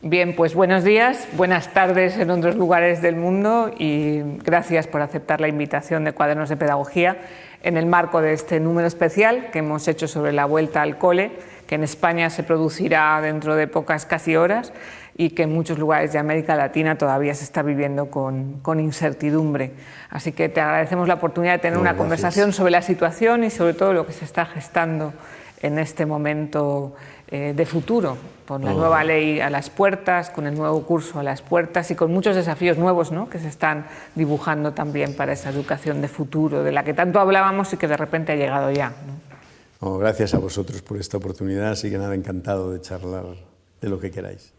Bien, pues buenos días, buenas tardes en otros lugares del mundo y gracias por aceptar la invitación de Cuadernos de Pedagogía en el marco de este número especial que hemos hecho sobre la vuelta al cole, que en España se producirá dentro de pocas casi horas y que en muchos lugares de América Latina todavía se está viviendo con incertidumbre. Así que te agradecemos la oportunidad de tener una conversación sobre la situación y sobre todo lo que se está gestando en este momento de futuro, con la nueva ley a las puertas, con el nuevo curso a las puertas y con muchos desafíos nuevos, ¿no?, que se están dibujando también para esa educación de futuro, de la que tanto hablábamos y que de repente ha llegado ya, ¿no? Gracias a vosotros por esta oportunidad, así que nada, encantado de charlar de lo que queráis.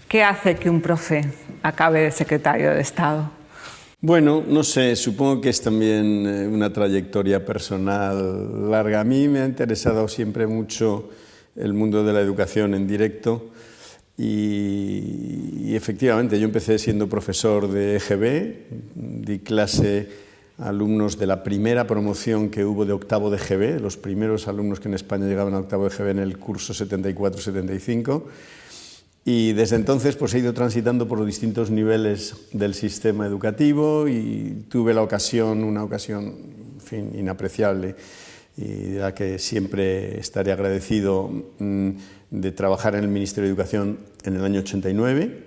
¿Qué hace que un profe acabe de secretario de Estado? Bueno, no sé, supongo que es también una trayectoria personal larga. A mí me ha interesado siempre mucho el mundo de la educación en directo y efectivamente yo empecé siendo profesor de EGB, di clase a alumnos de la primera promoción que hubo de octavo de EGB, los primeros alumnos que en España llegaban a octavo de EGB en el curso 74-75. Y desde entonces pues he ido transitando por los distintos niveles del sistema educativo y tuve una ocasión, en fin, inapreciable y de la que siempre estaré agradecido, de trabajar en el Ministerio de Educación en el año 89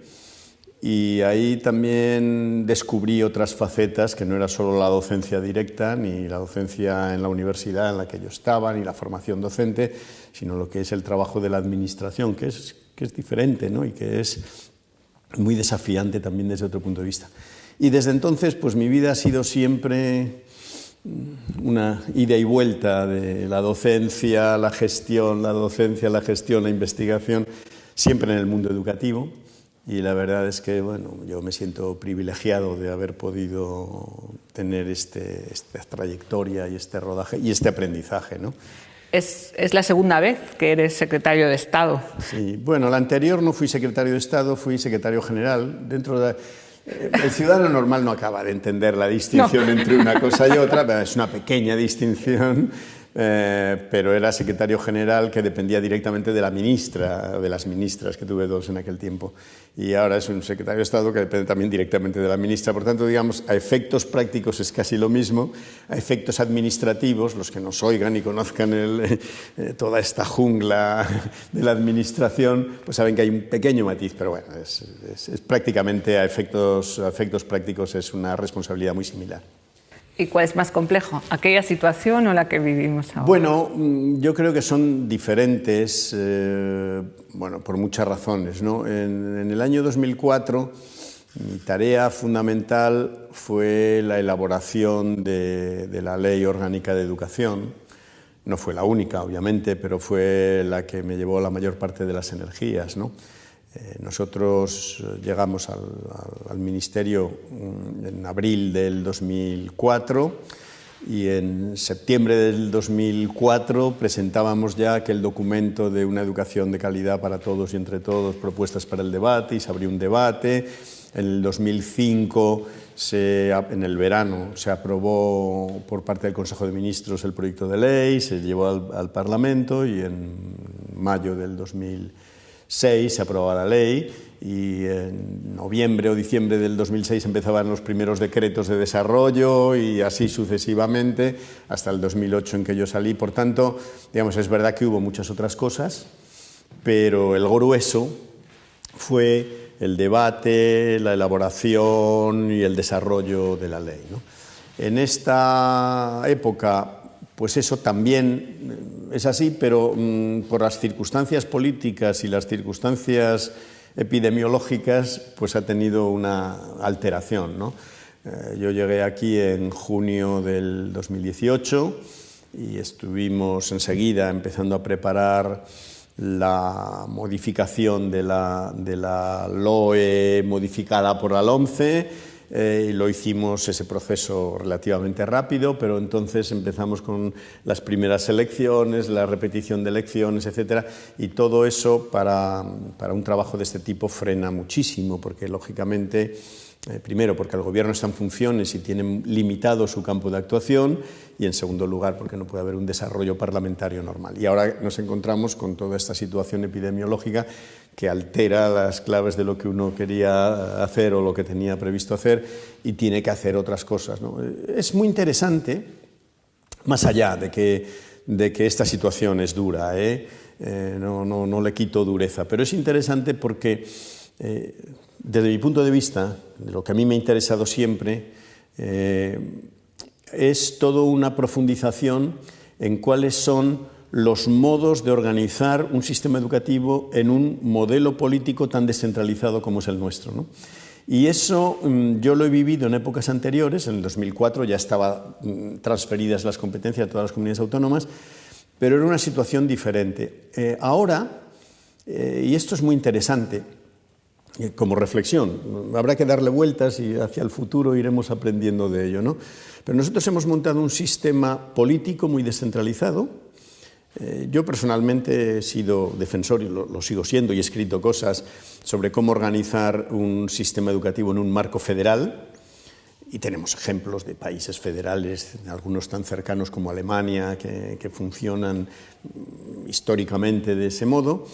y ahí también descubrí otras facetas que no era solo la docencia directa ni la docencia en la universidad en la que yo estaba ni la formación docente, sino lo que es el trabajo de la administración, que es diferente, ¿no?, y que es muy desafiante también desde otro punto de vista. Y desde entonces pues mi vida ha sido siempre una ida y vuelta de la docencia, la gestión, la investigación, siempre en el mundo educativo. Y la verdad es que bueno, yo me siento privilegiado de haber podido tener esta trayectoria y este rodaje y este aprendizaje, ¿no? Es la segunda vez que eres secretario de Estado. Sí, bueno, la anterior no fui secretario de Estado, fui secretario general. El ciudadano normal no acaba de entender la distinción entre una cosa y otra, es una pequeña distinción, pero era secretario general que dependía directamente de la ministra, de las ministras, que tuve dos en aquel tiempo. Y ahora es un secretario de Estado que depende también directamente de la ministra. Por tanto, digamos, a efectos prácticos es casi lo mismo, a efectos administrativos, los que nos oigan y conozcan toda esta jungla de la administración, pues saben que hay un pequeño matiz, pero bueno, es prácticamente a efectos prácticos es una responsabilidad muy similar. ¿Y cuál es más complejo? ¿Aquella situación o la que vivimos ahora? Bueno, yo creo que son diferentes, bueno, por muchas razones, ¿no? En el año 2004, mi tarea fundamental fue la elaboración de la Ley Orgánica de Educación. No fue la única, obviamente, pero fue la que me llevó la mayor parte de las energías, ¿no? Nosotros llegamos al Ministerio en abril del 2004 y en septiembre del 2004 presentábamos ya aquel documento de una educación de calidad para todos y entre todos, propuestas para el debate, y se abrió un debate. En el 2005, en el verano, se aprobó por parte del Consejo de Ministros el proyecto de ley, se llevó al Parlamento y en mayo del 2006 se aprobaba la ley y en noviembre o diciembre del 2006 empezaban los primeros decretos de desarrollo y así sucesivamente hasta el 2008 en que yo salí. Por tanto, digamos, es verdad que hubo muchas otras cosas, pero el grueso fue el debate, la elaboración y el desarrollo de la ley, ¿no? En esta época, pues eso también es así, pero por las circunstancias políticas y las circunstancias epidemiológicas, pues ha tenido una alteración, ¿no? Yo llegué aquí en junio del 2018 y estuvimos enseguida empezando a preparar la modificación de la LOE modificada por la LOMCE. Y lo hicimos ese proceso relativamente rápido, pero entonces empezamos con las primeras elecciones, la repetición de elecciones, etcétera, y todo eso para un trabajo de este tipo frena muchísimo, porque lógicamente, primero porque el gobierno está en funciones y tiene limitado su campo de actuación, y en segundo lugar porque no puede haber un desarrollo parlamentario normal. Y ahora nos encontramos con toda esta situación epidemiológica que altera las claves de lo que uno quería hacer o lo que tenía previsto hacer y tiene que hacer otras cosas, ¿no? Es muy interesante, más allá de que esta situación es dura, no le quito dureza, pero es interesante porque desde mi punto de vista, de lo que a mí me ha interesado siempre, es todo una profundización en cuáles son los modos de organizar un sistema educativo en un modelo político tan descentralizado como es el nuestro, ¿no? Y eso yo lo he vivido en épocas anteriores. En el 2004 ya estaban transferidas las competencias a todas las comunidades autónomas, pero era una situación diferente. Ahora, y esto es muy interesante, como reflexión, habrá que darle vueltas y hacia el futuro iremos aprendiendo de ello, ¿no? Pero nosotros hemos montado un sistema político muy descentralizado. Yo personalmente he sido defensor, y lo sigo siendo, y he escrito cosas sobre cómo organizar un sistema educativo en un marco federal, y tenemos ejemplos de países federales, algunos tan cercanos como Alemania, que funcionan históricamente de ese modo.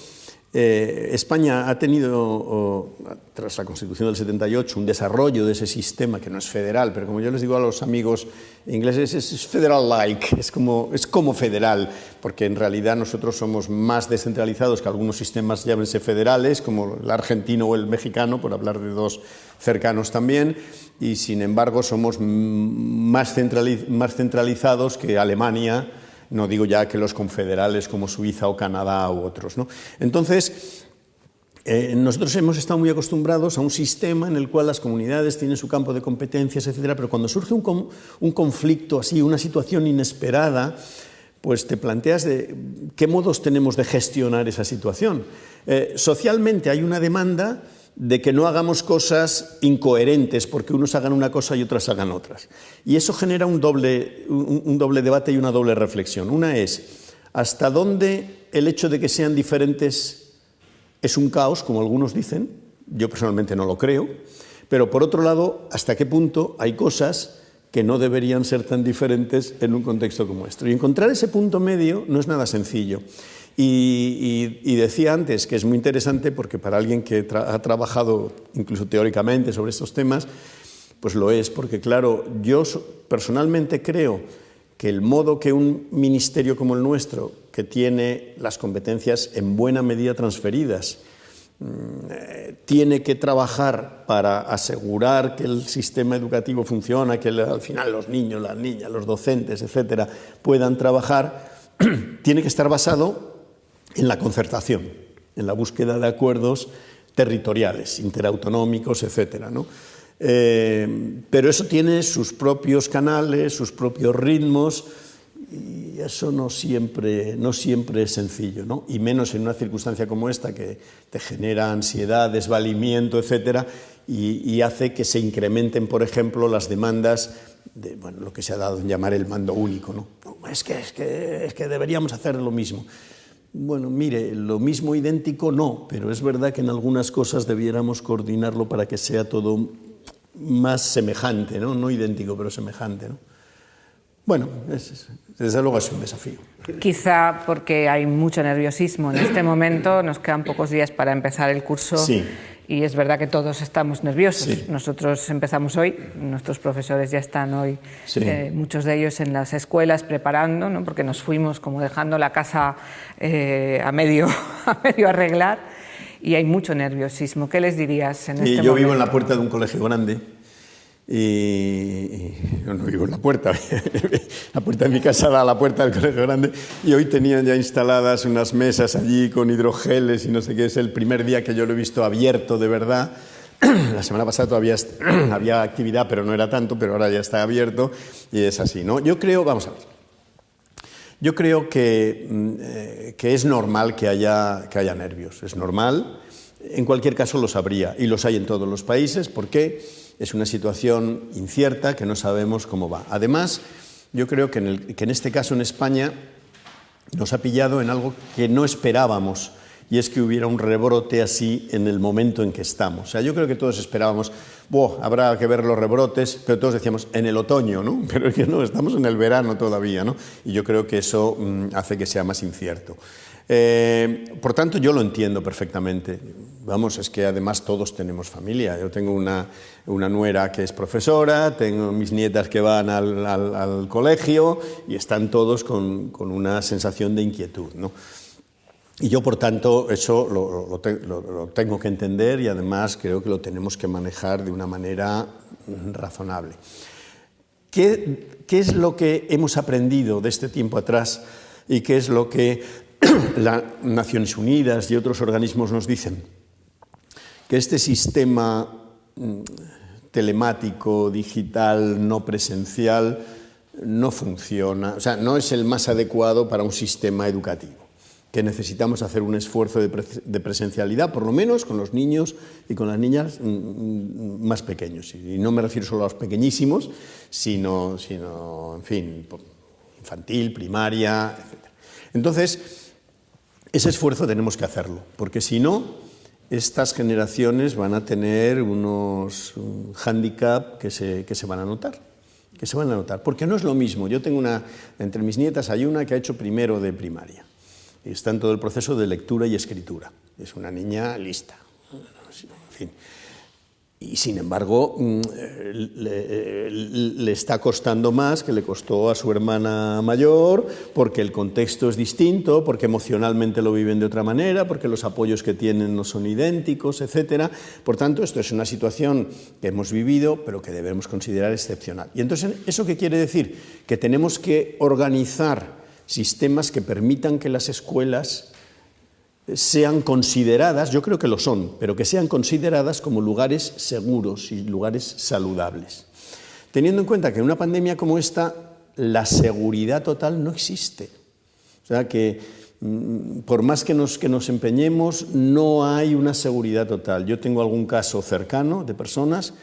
España ha tenido, tras la Constitución del 78, un desarrollo de ese sistema que no es federal, pero como yo les digo a los amigos ingleses, es federal-like, es como federal, porque en realidad nosotros somos más descentralizados que algunos sistemas, llámense federales, como el argentino o el mexicano, por hablar de dos cercanos también, y sin embargo somos más centralizados que Alemania. No digo ya que los confederales como Suiza o Canadá u otros, ¿no? Entonces, nosotros hemos estado muy acostumbrados a un sistema en el cual las comunidades tienen su campo de competencias, etcétera, pero cuando surge un conflicto así, una situación inesperada, pues te planteas de qué modos tenemos de gestionar esa situación. Socialmente hay una demanda de que no hagamos cosas incoherentes, porque unos hagan una cosa y otras hagan otras. Y eso genera un doble debate y una doble reflexión. Una es, ¿hasta dónde el hecho de que sean diferentes es un caos, como algunos dicen? Yo personalmente no lo creo. Pero por otro lado, ¿hasta qué punto hay cosas que no deberían ser tan diferentes en un contexto como este? Y encontrar ese punto medio no es nada sencillo. Y decía antes que es muy interesante porque para alguien que ha trabajado incluso teóricamente sobre estos temas, pues lo es, porque claro, yo personalmente creo que el modo que un ministerio como el nuestro, que tiene las competencias en buena medida transferidas, tiene que trabajar para asegurar que el sistema educativo funciona, que al final los niños, las niñas, los docentes, etcétera, puedan trabajar, tiene que estar basado en la concertación, en la búsqueda de acuerdos territoriales, interautonómicos, etcétera, ¿no? Pero eso tiene sus propios canales, sus propios ritmos, y eso no siempre es sencillo, ¿no? Y menos en una circunstancia como esta que te genera ansiedad, desvalimiento, etcétera, y hace que se incrementen, por ejemplo, las demandas de lo que se ha dado en llamar el mando único, ¿no? Es que deberíamos hacer lo mismo. Bueno, mire, lo mismo idéntico no, pero es verdad que en algunas cosas debiéramos coordinarlo para que sea todo más semejante, ¿no? No idéntico, pero semejante, ¿no? Bueno, desde luego es un desafío. Quizá porque hay mucho nerviosismo en este momento, nos quedan pocos días para empezar el curso. Sí. Y es verdad que todos estamos nerviosos. Sí. Nosotros empezamos hoy, nuestros profesores ya están hoy, sí. Muchos de ellos en las escuelas preparando, ¿no? Porque nos fuimos como dejando la casa a medio arreglar, y hay mucho nerviosismo. ¿Qué les dirías en este momento? Yo vivo en la puerta de un colegio grande. Y yo no vivo en la puerta de mi casa da a la puerta del colegio grande, y hoy tenían ya instaladas unas mesas allí con hidrogeles y no sé qué. Es el primer día que yo lo he visto abierto de verdad. La semana pasada todavía había actividad, pero no era tanto, pero ahora ya está abierto y es así, ¿no? Yo creo que es normal que haya nervios, es normal. En cualquier caso los habría, y los hay en todos los países, porque es una situación incierta que no sabemos cómo va. Además, yo creo que en este caso en España nos ha pillado en algo que no esperábamos, y es que hubiera un rebrote así en el momento en que estamos. O sea, yo creo que todos esperábamos, habrá que ver los rebrotes, pero todos decíamos, en el otoño, ¿no? Pero es que no, estamos en el verano todavía, ¿no? Y yo creo que eso hace que sea más incierto. Por tanto, yo lo entiendo perfectamente. Vamos, es que además todos tenemos familia. Yo tengo una nuera que es profesora, tengo mis nietas que van al colegio y están todos con una sensación de inquietud, ¿no? Y yo, por tanto, eso lo tengo que entender y además creo que lo tenemos que manejar de una manera razonable. ¿Qué es lo que hemos aprendido de este tiempo atrás y qué es lo que las Naciones Unidas y otros organismos nos dicen? Que este sistema telemático, digital, no presencial, no funciona, o sea, no es el más adecuado para un sistema educativo, que necesitamos hacer un esfuerzo de presencialidad, por lo menos con los niños y con las niñas más pequeños. Y no me refiero solo a los pequeñísimos, sino en fin, infantil, primaria, etc. Entonces, ese esfuerzo tenemos que hacerlo, porque si no, estas generaciones van a tener unos hándicap que se van a notar. Porque no es lo mismo. Yo tengo entre mis nietas hay una que ha hecho primero de primaria. Y está en todo el proceso de lectura y escritura. Es una niña lista. En fin. Y sin embargo, le está costando más que le costó a su hermana mayor, porque el contexto es distinto, porque emocionalmente lo viven de otra manera, porque los apoyos que tienen no son idénticos, etc. Por tanto, esto es una situación que hemos vivido, pero que debemos considerar excepcional. Y entonces, ¿eso qué quiere decir? Que tenemos que organizar sistemas que permitan que las escuelas sean consideradas, yo creo que lo son, pero que sean consideradas como lugares seguros y lugares saludables. Teniendo en cuenta que en una pandemia como esta, la seguridad total no existe. O sea que por más que nos empeñemos, no hay una seguridad total. Yo tengo algún caso cercano de personas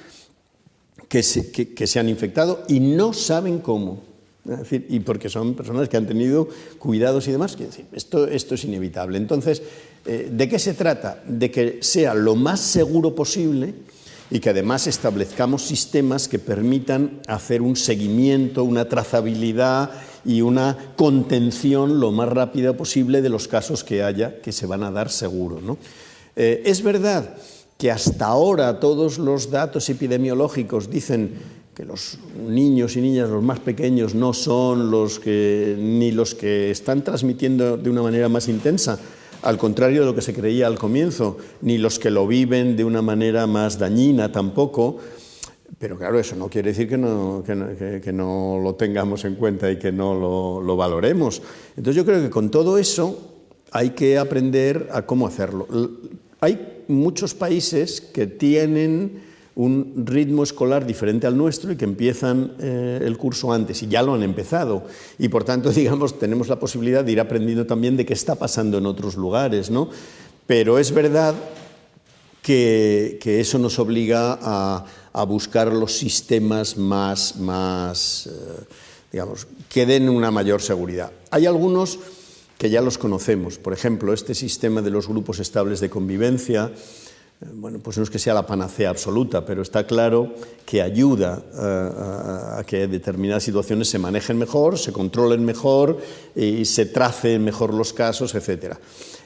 que se han infectado y no saben cómo. Es decir, y porque son personas que han tenido cuidados y demás, es decir, esto es inevitable. Entonces, ¿de qué se trata? De que sea lo más seguro posible y que además establezcamos sistemas que permitan hacer un seguimiento, una trazabilidad y una contención lo más rápida posible de los casos que haya, que se van a dar seguro, ¿no? Es verdad que hasta ahora todos los datos epidemiológicos dicen que los niños y niñas, los más pequeños, no son ni los que están transmitiendo de una manera más intensa, al contrario de lo que se creía al comienzo, ni los que lo viven de una manera más dañina tampoco, pero claro, eso no quiere decir que no lo tengamos en cuenta y que no lo valoremos. Entonces yo creo que con todo eso hay que aprender a cómo hacerlo. Hay muchos países que tienen un ritmo escolar diferente al nuestro y que empiezan el curso antes, y ya lo han empezado. Y por tanto, digamos, tenemos la posibilidad de ir aprendiendo también de qué está pasando en otros lugares, ¿no? Pero es verdad que eso nos obliga a buscar los sistemas más digamos, que den una mayor seguridad. Hay algunos que ya los conocemos. Por ejemplo, este sistema de los grupos estables de convivencia, bueno, pues no es que sea la panacea absoluta, pero está claro que ayuda a que determinadas situaciones se manejen mejor, se controlen mejor y se tracen mejor los casos, etc.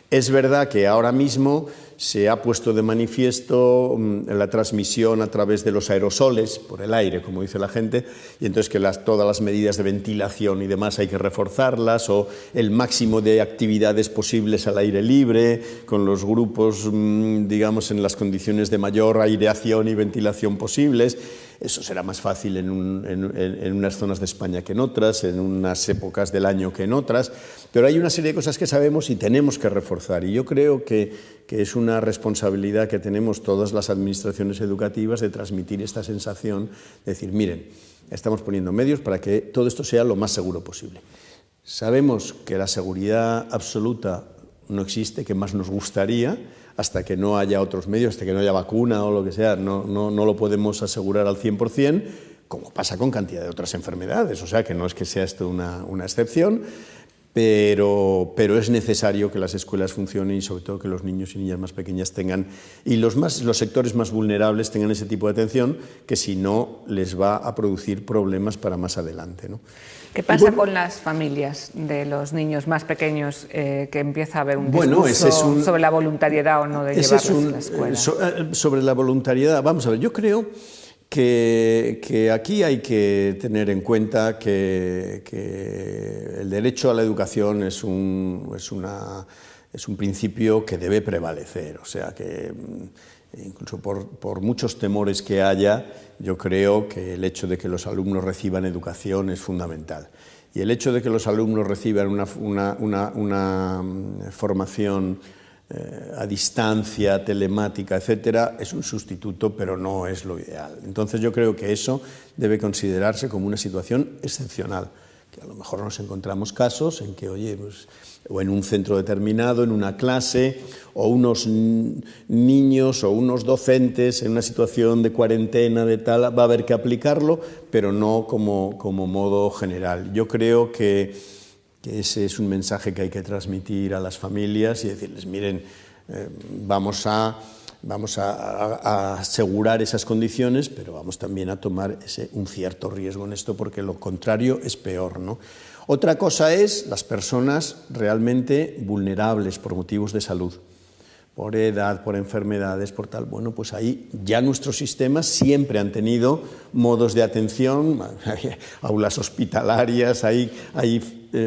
Es verdad que ahora mismo se ha puesto de manifiesto la transmisión a través de los aerosoles, por el aire, como dice la gente, y entonces que todas las medidas de ventilación y demás hay que reforzarlas, o el máximo de actividades posibles al aire libre, con los grupos, digamos, en las condiciones de mayor aireación y ventilación posibles. Eso será más fácil en unas zonas de España que en otras, en unas épocas del año que en otras, pero hay una serie de cosas que sabemos y tenemos que reforzar, y yo creo que es una responsabilidad que tenemos todas las administraciones educativas de transmitir esta sensación, de decir, miren, estamos poniendo medios para que todo esto sea lo más seguro posible. Sabemos que la seguridad absoluta no existe, que más nos gustaría, hasta que no haya otros medios, hasta que no haya vacuna o lo que sea, no lo podemos asegurar al 100%, como pasa con cantidad de otras enfermedades, o sea que no es que sea esto una excepción, pero es necesario que las escuelas funcionen y sobre todo que los niños y niñas más pequeñas tengan, y los sectores más vulnerables tengan ese tipo de atención, que si no les va a producir problemas para más adelante, ¿no? ¿Qué pasa con las familias de los niños más pequeños que empieza a haber un discurso sobre la voluntariedad o no de llevarlos a la escuela? Sobre la voluntariedad, vamos a ver, yo creo que aquí hay que tener en cuenta que el derecho a la educación es un principio que debe prevalecer, o sea que incluso por muchos temores que haya, yo creo que el hecho de que los alumnos reciban educación es fundamental. Y el hecho de que los alumnos reciban una formación a distancia, telemática, etcétera, es un sustituto, pero no es lo ideal. Entonces yo creo que eso debe considerarse como una situación excepcional, que a lo mejor nos encontramos casos en que, oye, pues, o en un centro determinado, en una clase, o unos niños o unos docentes en una situación de cuarentena, de tal, va a haber que aplicarlo, pero no como modo general. Yo creo que ese es un mensaje que hay que transmitir a las familias y decirles, miren, vamos a asegurar esas condiciones, pero vamos también a tomar un cierto riesgo en esto, porque lo contrario es peor, ¿no? Otra cosa es las personas realmente vulnerables por motivos de salud, por edad, por enfermedades, por tal. Bueno, pues ahí ya nuestros sistemas siempre han tenido modos de atención, aulas hospitalarias, hay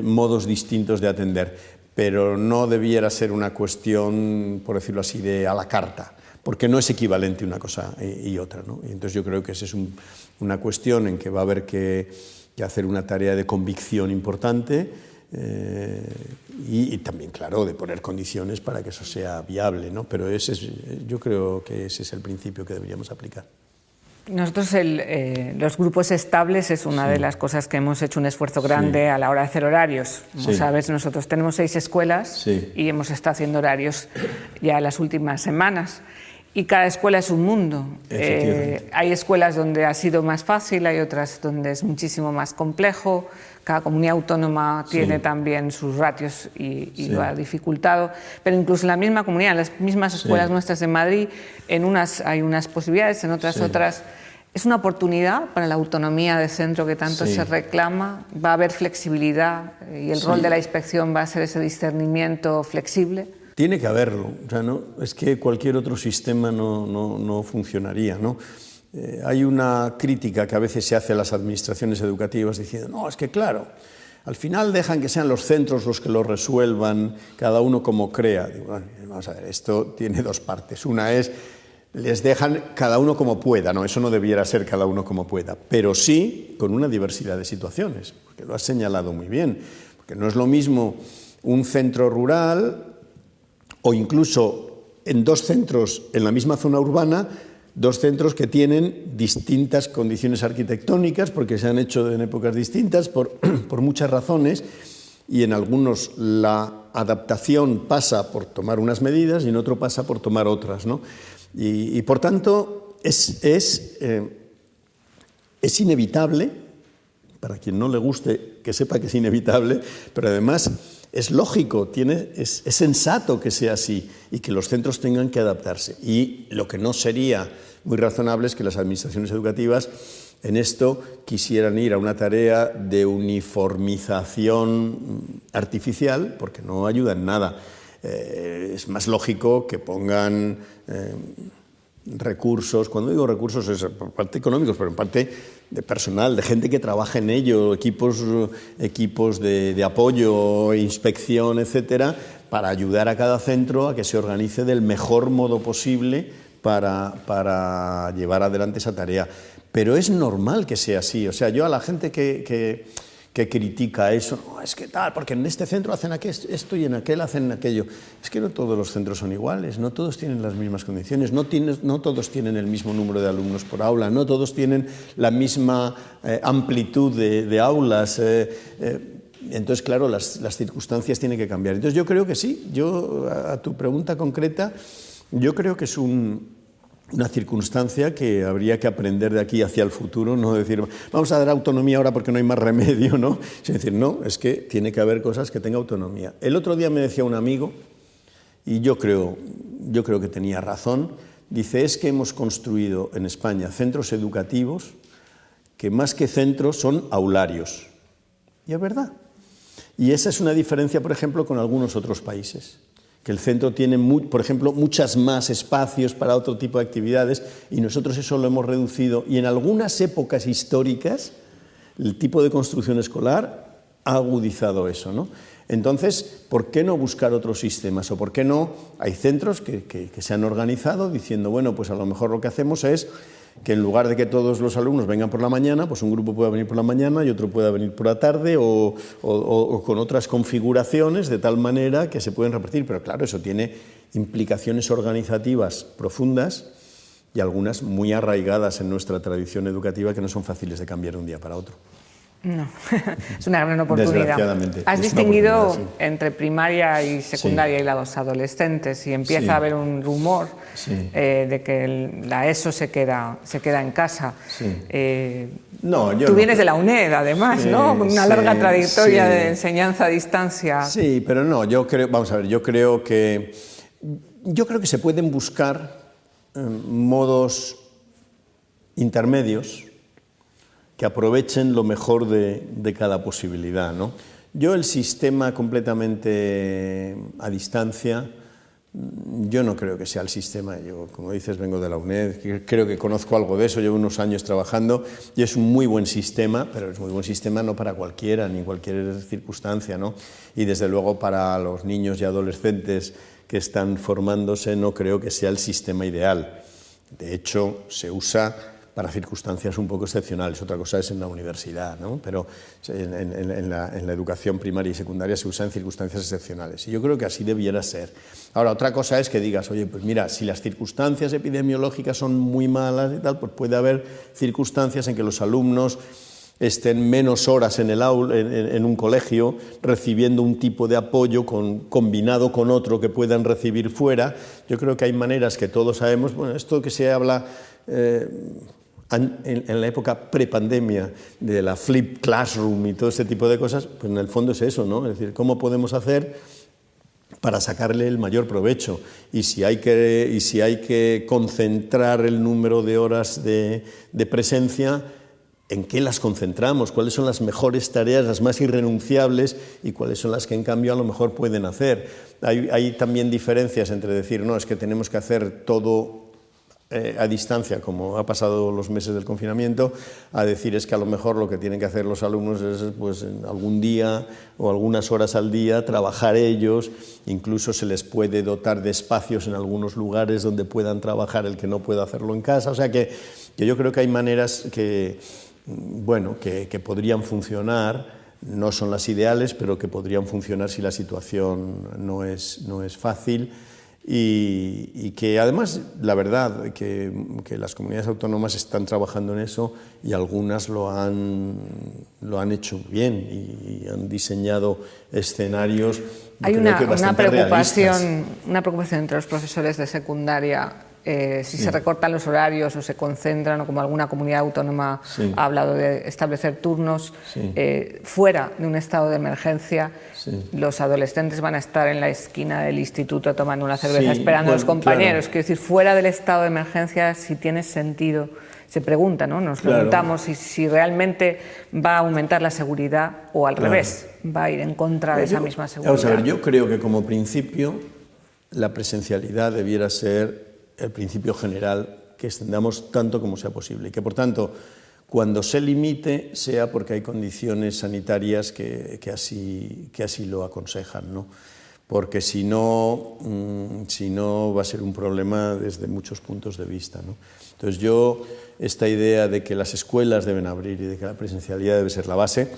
modos distintos de atender, pero no debiera ser una cuestión, por decirlo así, de a la carta, porque no es equivalente una cosa y otra, ¿no? Y entonces yo creo que esa es una cuestión en que va a haber que hacer una tarea de convicción importante y también, claro, de poner condiciones para que eso sea viable, ¿no? Pero yo creo que ese es el principio que deberíamos aplicar. Nosotros los grupos estables es una de las cosas que hemos hecho un esfuerzo grande a la hora de hacer horarios. Como sabes, nosotros tenemos 6 escuelas y hemos estado haciendo horarios ya las últimas semanas. Y cada escuela es un mundo. Hay escuelas donde ha sido más fácil, hay otras donde es muchísimo más complejo. Cada comunidad autónoma tiene también sus ratios y lo ha dificultado. Pero incluso en la misma comunidad, en las mismas escuelas nuestras de Madrid, en unas hay unas posibilidades, en otras otras. Es una oportunidad para la autonomía de centro que tanto se reclama. Va a haber flexibilidad y el rol de la inspección va a ser ese discernimiento flexible. Tiene que haberlo, o sea, ¿no? Es que cualquier otro sistema no funcionaría, ¿no? Hay una crítica que a veces se hace a las administraciones educativas diciendo, no, es que claro, al final dejan que sean los centros los que lo resuelvan, cada uno como crea. Digo, bueno, vamos a ver, esto tiene dos partes. Una es, les dejan cada uno como pueda, ¿no? Eso no debiera ser cada uno como pueda, pero sí con una diversidad de situaciones, porque lo has señalado muy bien, porque no es lo mismo un centro rural o incluso en 2 centros en la misma zona urbana, 2 centros que tienen distintas condiciones arquitectónicas porque se han hecho en épocas distintas por muchas razones, y en algunos la adaptación pasa por tomar unas medidas y en otro pasa por tomar otras, ¿no? Y por tanto es inevitable, para quien no le guste que sepa que es inevitable, pero además es lógico, es sensato que sea así y que los centros tengan que adaptarse. Y lo que no sería muy razonable es que las administraciones educativas en esto quisieran ir a una tarea de uniformización artificial, porque no ayuda en nada. Es más lógico que pongan recursos, cuando digo recursos es por parte económicos, pero en parte de personal, de gente que trabaja en ello, equipos de apoyo, inspección, etcétera, para ayudar a cada centro a que se organice del mejor modo posible para llevar adelante esa tarea. Pero es normal que sea así. O sea, yo a la gente que critica eso, no, es que tal, porque en este centro hacen esto y en aquel hacen aquello. Es que no todos los centros son iguales, no todos tienen las mismas condiciones, no todos tienen el mismo número de alumnos por aula, no todos tienen la misma amplitud de aulas. Entonces, claro, las circunstancias tienen que cambiar. Entonces, yo creo que sí, a tu pregunta concreta, yo creo que es un una circunstancia que habría que aprender de aquí hacia el futuro, no decir, vamos a dar autonomía ahora porque no hay más remedio, ¿no? Es decir, no, es que tiene que haber cosas que tengan autonomía. El otro día me decía un amigo, y yo creo que tenía razón, dice, es que hemos construido en España centros educativos que más que centros son aularios. Y es verdad. Y esa es una diferencia, por ejemplo, con algunos otros países, que el centro tiene, por ejemplo, muchas más espacios para otro tipo de actividades y nosotros eso lo hemos reducido. Y en algunas épocas históricas, el tipo de construcción escolar ha agudizado eso, ¿no? Entonces, ¿por qué no buscar otros sistemas? ¿O por qué no? Hay centros que se han organizado diciendo, bueno, pues a lo mejor lo que hacemos es que en lugar de que todos los alumnos vengan por la mañana, pues un grupo pueda venir por la mañana y otro pueda venir por la tarde o con otras configuraciones de tal manera que se pueden repartir. Pero claro, eso tiene implicaciones organizativas profundas y algunas muy arraigadas en nuestra tradición educativa que no son fáciles de cambiar de un día para otro. No, es una gran oportunidad. Desgraciadamente. Has distinguido entre primaria y secundaria y los adolescentes y empieza a haber un rumor de que la ESO se queda en casa. Tú vienes de la UNED, además, ¿no? Con una larga trayectoria de enseñanza a distancia. Sí, pero no, yo creo, vamos a ver, yo creo que se pueden buscar modos intermedios que aprovechen lo mejor de cada posibilidad, ¿no? Yo el sistema completamente a distancia, yo no creo que sea el sistema. Yo, como dices, vengo de la UNED, creo que conozco algo de eso, llevo unos años trabajando y es un muy buen sistema, pero es muy buen sistema no para cualquiera, ni cualquier circunstancia, ¿no? Y desde luego para los niños y adolescentes que están formándose no creo que sea el sistema ideal. De hecho, se usa para circunstancias un poco excepcionales. Otra cosa es en la universidad, ¿no? Pero en la educación primaria y secundaria se usa en circunstancias excepcionales. Y yo creo que así debiera ser. Ahora, otra cosa es que digas, oye, pues mira, si las circunstancias epidemiológicas son muy malas y tal, pues puede haber circunstancias en que los alumnos estén menos horas en el aula, en un colegio, recibiendo un tipo de apoyo combinado con otro que puedan recibir fuera. Yo creo que hay maneras que todos sabemos, bueno, esto que se habla en la época prepandemia de la flip classroom y todo este tipo de cosas, pues en el fondo es eso, ¿no? Es decir, ¿cómo podemos hacer para sacarle el mayor provecho? Y si hay que concentrar el número de horas de presencia, ¿en qué las concentramos? ¿Cuáles son las mejores tareas, las más irrenunciables y cuáles son las que en cambio a lo mejor pueden hacer? Hay también diferencias entre decir, no, es que tenemos que hacer todo a distancia, como ha pasado los meses del confinamiento, a decir es que a lo mejor lo que tienen que hacer los alumnos es pues en algún día o algunas horas al día trabajar ellos, incluso se les puede dotar de espacios en algunos lugares donde puedan trabajar el que no pueda hacerlo en casa. O sea que yo creo que hay maneras que podrían funcionar, no son las ideales, pero que podrían funcionar si la situación no es fácil. Y que además, la verdad, que las comunidades autónomas están trabajando en eso y algunas lo han hecho bien y han diseñado escenarios. Hay una preocupación entre los profesores de secundaria. Si se recortan los horarios o se concentran, o como alguna comunidad autónoma ha hablado de establecer turnos, fuera de un estado de emergencia, los adolescentes van a estar en la esquina del instituto tomando una cerveza esperando a los compañeros. Claro. Quiero decir, fuera del estado de emergencia, si tiene sentido, se pregunta, ¿no? Nos preguntamos si realmente va a aumentar la seguridad o al revés, va a ir en contra de esa misma seguridad. Vamos a ver, yo creo que como principio la presencialidad debiera ser el principio general que extendamos tanto como sea posible y que, por tanto, cuando se limite sea porque hay condiciones sanitarias que así lo aconsejan, ¿no? Porque si no va a ser un problema desde muchos puntos de vista, ¿no? Entonces esta idea de que las escuelas deben abrir y de que la presencialidad debe ser la base,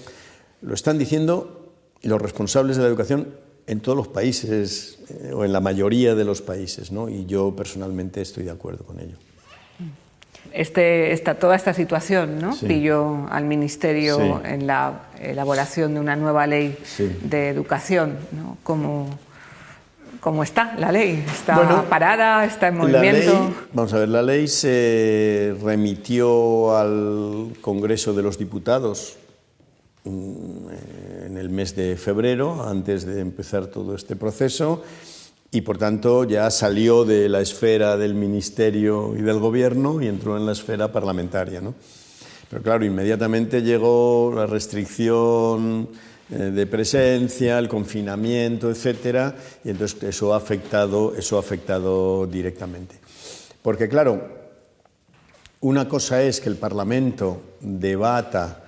lo están diciendo los responsables de la educación en todos los países, o en la mayoría de los países, ¿no? Y yo personalmente estoy de acuerdo con ello. Toda esta situación, ¿no? Pilló al Ministerio en la elaboración de una nueva ley de educación, ¿no? ¿cómo está la ley? ¿Está parada? ¿Está en movimiento? La ley, vamos a ver, la ley se remitió al Congreso de los Diputados en el mes de febrero, antes de empezar todo este proceso, y por tanto ya salió de la esfera del Ministerio y del Gobierno y entró en la esfera parlamentaria, ¿no? Pero claro, inmediatamente llegó la restricción de presencia, el confinamiento, etcétera, y entonces eso ha afectado directamente. Porque claro, una cosa es que el Parlamento debata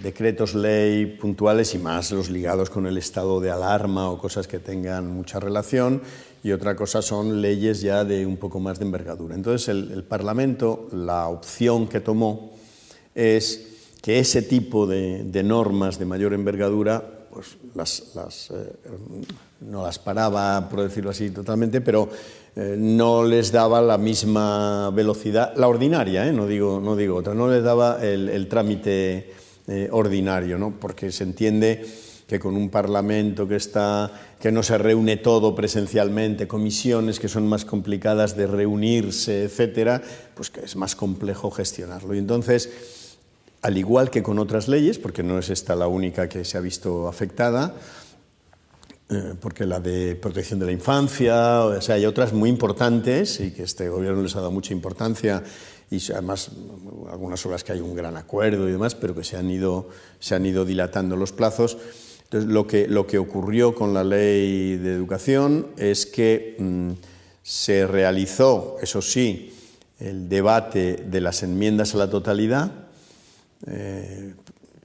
decretos ley puntuales y más los ligados con el estado de alarma o cosas que tengan mucha relación, y otra cosa son leyes ya de un poco más de envergadura. Entonces el Parlamento, la opción que tomó es que ese tipo de normas de mayor envergadura pues no las paraba, por decirlo así, totalmente, pero no les daba la misma velocidad, la ordinaria, no digo otra, no les daba el trámite ordinario, ¿no? Porque se entiende que con un Parlamento que no se reúne todo presencialmente, comisiones que son más complicadas de reunirse, etcétera, pues que es más complejo gestionarlo. Y entonces, al igual que con otras leyes, porque no es esta la única que se ha visto afectada, porque la de protección de la infancia, o sea, hay otras muy importantes y que este gobierno les ha dado mucha importancia, y además algunas sobre las que hay un gran acuerdo y demás, pero que se han ido dilatando los plazos. Entonces, lo que ocurrió con la ley de educación es que se realizó, eso sí, el debate de las enmiendas a la totalidad.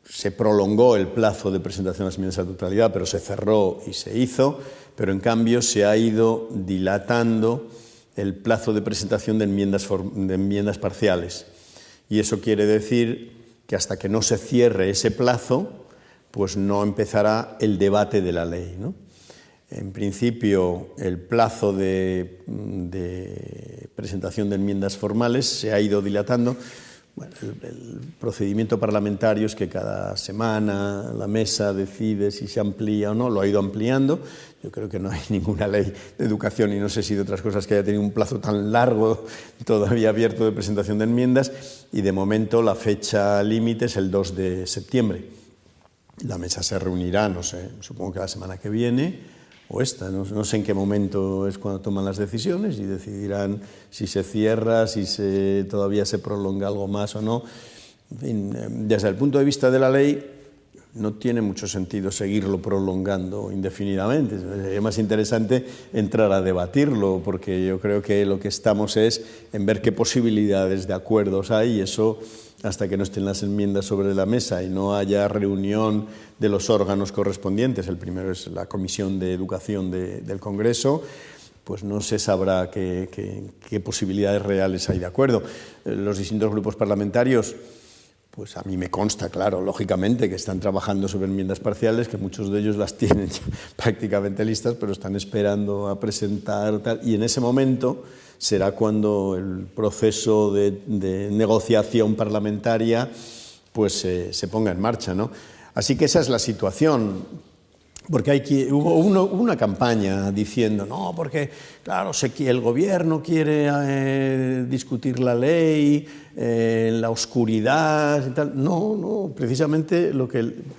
Se prolongó el plazo de presentación de las enmiendas a la totalidad, pero se cerró y se hizo, pero en cambio se ha ido dilatando el plazo de presentación de enmiendas parciales. Y eso quiere decir que hasta que no se cierre ese plazo, pues no empezará el debate de la ley, ¿no? En principio, el plazo de presentación de enmiendas formales se ha ido dilatando. Bueno, el procedimiento parlamentario es que cada semana la mesa decide si se amplía o no, lo ha ido ampliando. Yo creo que no hay ninguna ley de educación, y no sé si de otras cosas, que haya tenido un plazo tan largo todavía abierto de presentación de enmiendas, y de momento la fecha límite es el 2 de septiembre. La mesa se reunirá, no sé, supongo que la semana que viene, o esta, no sé en qué momento es cuando toman las decisiones, y decidirán si se cierra, si todavía se prolonga algo más o no. En fin, desde el punto de vista de la ley, no tiene mucho sentido seguirlo prolongando indefinidamente. Sería más interesante entrar a debatirlo, porque yo creo que lo que estamos es en ver qué posibilidades de acuerdos hay, y eso, hasta que no estén las enmiendas sobre la mesa y no haya reunión de los órganos correspondientes, el primero es la Comisión de Educación del Congreso, pues no se sabrá qué posibilidades reales hay de acuerdo. Los distintos grupos parlamentarios, pues a mí me consta, claro, lógicamente, que están trabajando sobre enmiendas parciales, que muchos de ellos las tienen prácticamente listas, pero están esperando a presentar tal, y en ese momento será cuando el proceso de negociación parlamentaria pues se ponga en marcha, ¿no? Así que esa es la situación, porque hubo una campaña diciendo, no, porque claro, el gobierno quiere discutir la ley en la oscuridad y tal. No, precisamente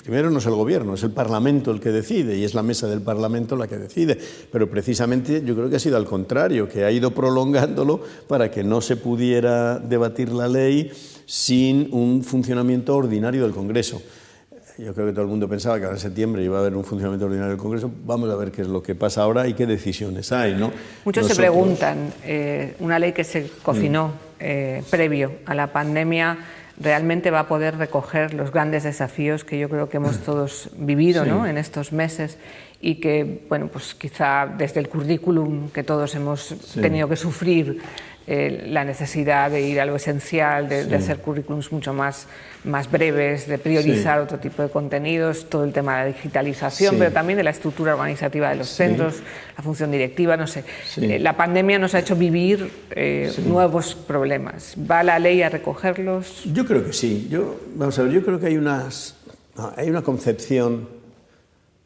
primero no es el gobierno, es el Parlamento el que decide, y es la mesa del Parlamento la que decide, pero precisamente yo creo que ha sido al contrario, que ha ido prolongándolo para que no se pudiera debatir la ley sin un funcionamiento ordinario del Congreso. Yo creo que todo el mundo pensaba que ahora en septiembre iba a haber un funcionamiento ordinario del Congreso. Vamos a ver qué es lo que pasa ahora y qué decisiones hay, ¿no? Muchos se preguntan, una ley que se cocinó previo a la pandemia, ¿realmente va a poder recoger los grandes desafíos que yo creo que hemos todos vivido, ¿no?, en estos meses? Y que, bueno, pues quizá desde el currículum que todos hemos tenido que sufrir, la necesidad de ir a lo esencial, de hacer currículums mucho más breves, de priorizar otro tipo de contenidos, todo el tema de la digitalización, pero también de la estructura organizativa de los centros, la función directiva, no sé. La pandemia nos ha hecho vivir nuevos problemas. ¿Va la ley a recogerlos? Yo creo que sí. Vamos a ver, yo creo que hay una concepción.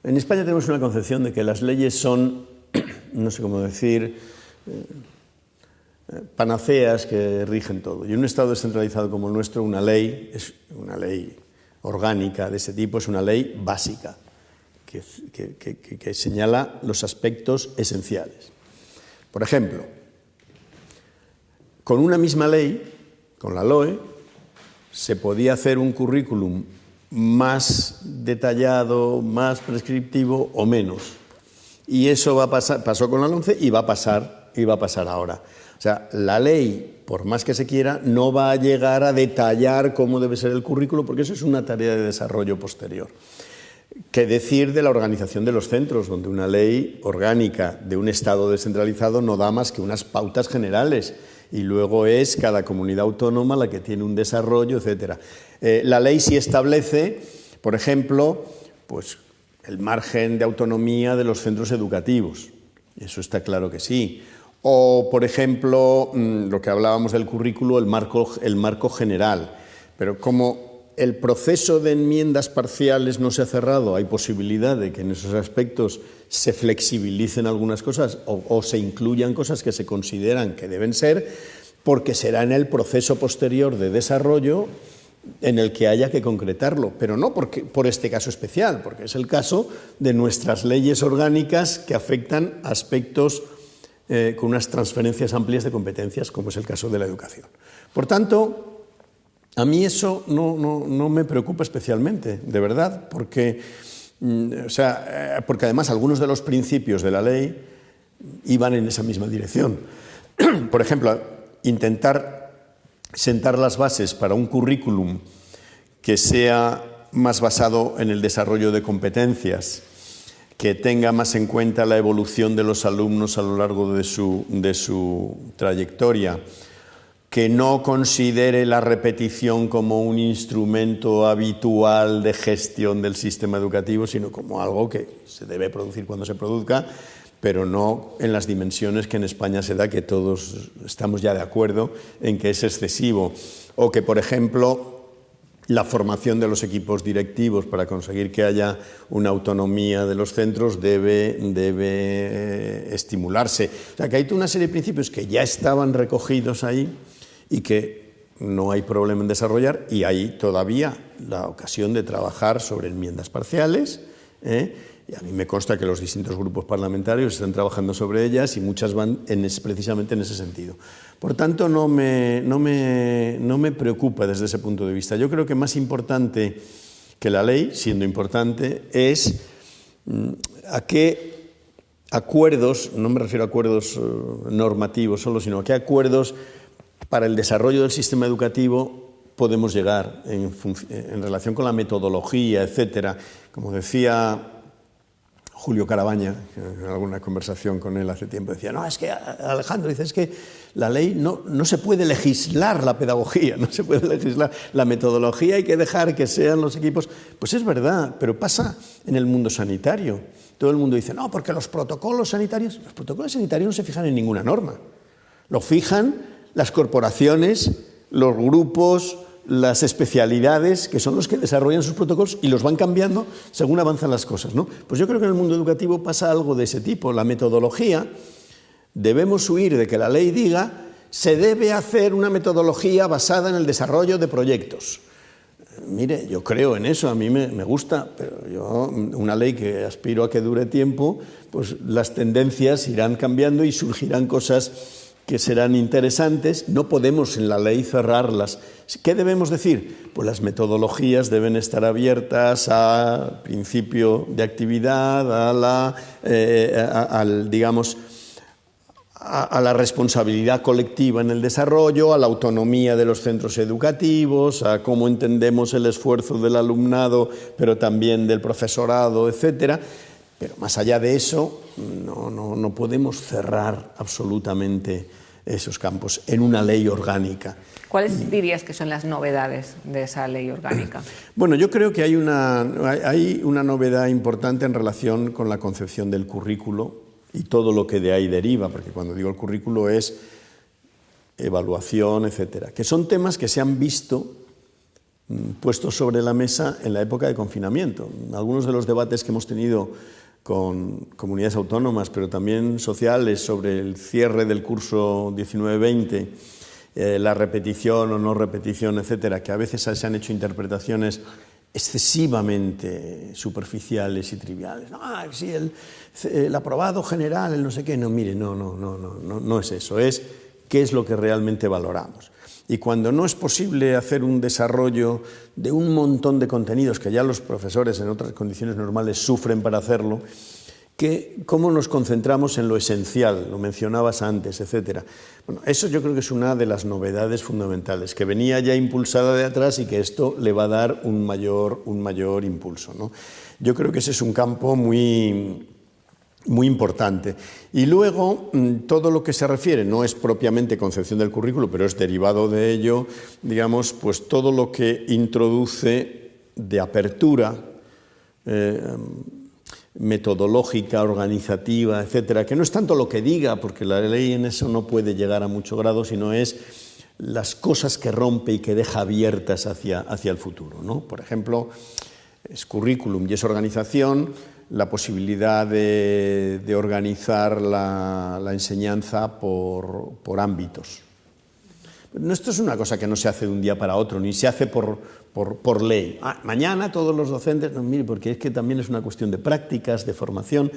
En España tenemos una concepción de que las leyes son no sé cómo decir, panaceas que rigen todo. Y en un Estado descentralizado como el nuestro, una ley es una ley orgánica de ese tipo, es una ley básica que señala los aspectos esenciales. Por ejemplo, con una misma ley, con la LOE, se podía hacer un currículum más detallado, más prescriptivo o menos. Y eso pasó con la LOMCE y va a pasar ahora. O sea, la ley, por más que se quiera, no va a llegar a detallar cómo debe ser el currículo, porque eso es una tarea de desarrollo posterior. ¿Qué decir de la organización de los centros, donde una ley orgánica de un Estado descentralizado no da más que unas pautas generales y luego es cada comunidad autónoma la que tiene un desarrollo, etcétera? La ley sí establece, por ejemplo, pues, el margen de autonomía de los centros educativos. Eso está claro que sí. O, por ejemplo, lo que hablábamos del currículo, el marco general. Pero como el proceso de enmiendas parciales no se ha cerrado, hay posibilidad de que en esos aspectos se flexibilicen algunas cosas o se incluyan cosas que se consideran que deben ser, porque será en el proceso posterior de desarrollo en el que haya que concretarlo, pero no por este caso especial, porque es el caso de nuestras leyes orgánicas que afectan aspectos con unas transferencias amplias de competencias, como es el caso de la educación. Por tanto, a mí eso no me preocupa especialmente, de verdad, porque además algunos de los principios de la ley iban en esa misma dirección. Por ejemplo, intentar sentar las bases para un currículum que sea más basado en el desarrollo de competencias, que tenga más en cuenta la evolución de los alumnos a lo largo de su trayectoria, que no considere la repetición como un instrumento habitual de gestión del sistema educativo, sino como algo que se debe producir cuando se produzca, pero no en las dimensiones que en España se da, que todos estamos ya de acuerdo en que es excesivo. O que, por ejemplo, la formación de los equipos directivos para conseguir que haya una autonomía de los centros debe estimularse. O sea, que hay toda una serie de principios que ya estaban recogidos ahí y que no hay problema en desarrollar, y hay todavía la ocasión de trabajar sobre enmiendas parciales, y a mí me consta que los distintos grupos parlamentarios están trabajando sobre ellas y muchas van precisamente en ese sentido. Por tanto, no me preocupa desde ese punto de vista. Yo creo que más importante que la ley, siendo importante, es a qué acuerdos, no me refiero a acuerdos normativos solo, sino a qué acuerdos para el desarrollo del sistema educativo podemos llegar en relación con la metodología, etcétera. Como decía Julio Carabaña, en alguna conversación con él hace tiempo, decía, no, es que Alejandro, dice, es que la ley no se puede legislar la pedagogía, no se puede legislar la metodología, hay que dejar que sean los equipos. Pues es verdad, pero pasa en el mundo sanitario. Todo el mundo dice, no, porque los protocolos sanitarios no se fijan en ninguna norma. Lo fijan las corporaciones, los grupos, las especialidades, que son los que desarrollan sus protocolos y los van cambiando según avanzan las cosas, ¿no? Pues yo creo que en el mundo educativo pasa algo de ese tipo. La metodología, debemos huir de que la ley diga se debe hacer una metodología basada en el desarrollo de proyectos. Mire, yo creo en eso, a mí me gusta, pero yo, una ley que aspiro a que dure tiempo, pues las tendencias irán cambiando y surgirán cosas que serán interesantes. No podemos en la ley cerrarlas. ¿Qué debemos decir? Pues las metodologías deben estar abiertas al principio de actividad, a la responsabilidad colectiva en el desarrollo, a la autonomía de los centros educativos, a cómo entendemos el esfuerzo del alumnado, pero también del profesorado, etcétera. Pero más allá de eso, no podemos cerrar absolutamente esos campos en una ley orgánica. ¿Cuáles dirías que son las novedades de esa ley orgánica? Bueno, yo creo que hay una novedad importante en relación con la concepción del currículo y todo lo que de ahí deriva, porque cuando digo el currículo es evaluación, etcétera, que son temas que se han visto puestos sobre la mesa en la época de confinamiento. Algunos de los debates que hemos tenido con comunidades autónomas, pero también sociales, sobre el cierre del curso 19-20, la repetición o no repetición, etcétera, que a veces se han hecho interpretaciones excesivamente superficiales y triviales. Sí, el aprobado general, el no sé qué. No, mire, no es eso, es qué es lo que realmente valoramos. Y cuando no es posible hacer un desarrollo de un montón de contenidos que ya los profesores en otras condiciones normales sufren para hacerlo, cómo nos concentramos en lo esencial, lo mencionabas antes, etcétera. Bueno, eso yo creo que es una de las novedades fundamentales, que venía ya impulsada de atrás y que esto le va a dar un mayor impulso, ¿no? Yo creo que ese es un campo muy importante. Y luego, todo lo que se refiere, no es propiamente concepción del currículo, pero es derivado de ello, digamos, pues todo lo que introduce de apertura metodológica, organizativa, etcétera, que no es tanto lo que diga, porque la ley en eso no puede llegar a mucho grado, sino es las cosas que rompe y que deja abiertas hacia el futuro, ¿no? Por ejemplo, es currículum y es organización, la posibilidad de organizar la enseñanza por ámbitos. Esto es una cosa que no se hace de un día para otro, ni se hace por ley. Mañana todos los docentes, no, mire, porque es que también es una cuestión de prácticas, de formación,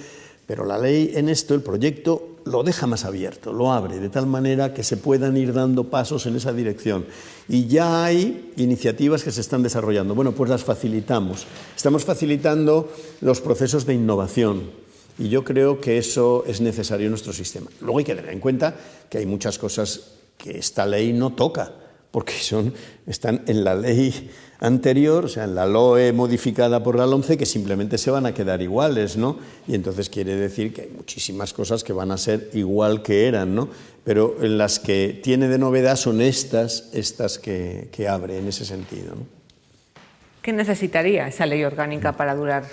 pero la ley en esto, el proyecto, lo deja más abierto, lo abre, de tal manera que se puedan ir dando pasos en esa dirección. Y ya hay iniciativas que se están desarrollando. Bueno, pues las facilitamos. Estamos facilitando los procesos de innovación. Y yo creo que eso es necesario en nuestro sistema. Luego hay que tener en cuenta que hay muchas cosas que esta ley no toca, porque están en la ley anterior, o sea, en la LOE modificada por la LOMCE, que simplemente se van a quedar iguales, ¿no? Y entonces quiere decir que hay muchísimas cosas que van a ser igual que eran, ¿no? Pero en las que tiene de novedad son estas que abre en ese sentido, ¿no? ¿Qué necesitaría esa ley orgánica para durar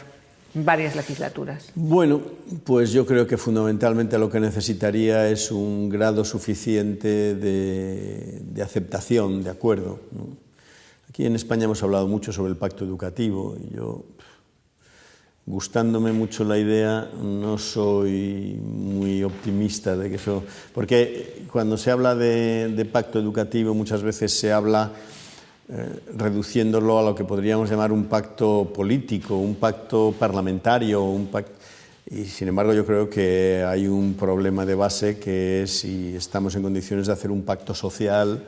varias legislaturas? Bueno, pues yo creo que fundamentalmente lo que necesitaría es un grado suficiente de aceptación, de acuerdo, ¿no? Aquí en España hemos hablado mucho sobre el pacto educativo y yo, gustándome mucho la idea, no soy muy optimista de que eso... Porque cuando se habla de pacto educativo muchas veces se habla reduciéndolo a lo que podríamos llamar un pacto político, un pacto parlamentario, y sin embargo yo creo que hay un problema de base que es si estamos en condiciones de hacer un pacto social,